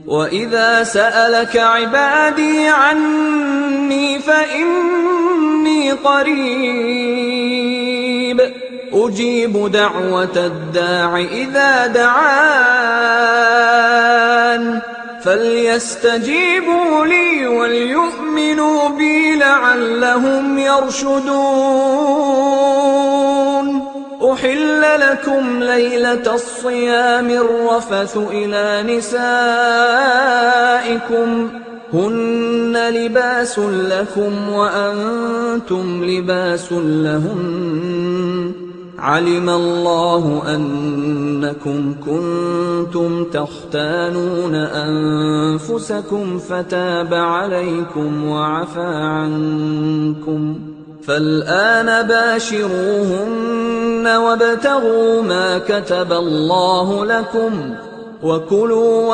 وَإِذَا سَأَلَكَ عِبَادِي عَنِّي فَإِنِّي قَرِيبٌ أُجِيبُ دَعْوَةَ الدَّاعِ إِذَا دَعَانِ فَلْيَسْتَجِيبُوا لِي وَلْيُؤْمِنُوا بِي لَعَلَّهُمْ يَرْشُدُونَ أُحِلَّ لَكُمْ لَيْلَةَ الصِّيَامِ الرَّفَثُ إِلَىٰ نِسَائِكُمْ هُنَّ لِبَاسٌ لَّكُمْ وَأَنتُمْ لِبَاسٌ لَّهُنَّ عَلِمَ اللَّهُ أَنَّكُمْ كُنتُمْ تَخْتَانُونَ أَنفُسَكُمْ فَتَابَ عَلَيْكُمْ وَعَفَا عَنكُمْ فَالْآنَ بَاشِرُوهُنَّ وَابْتَغُوا مَا كَتَبَ اللَّهُ لَكُمْ وَكُلُوا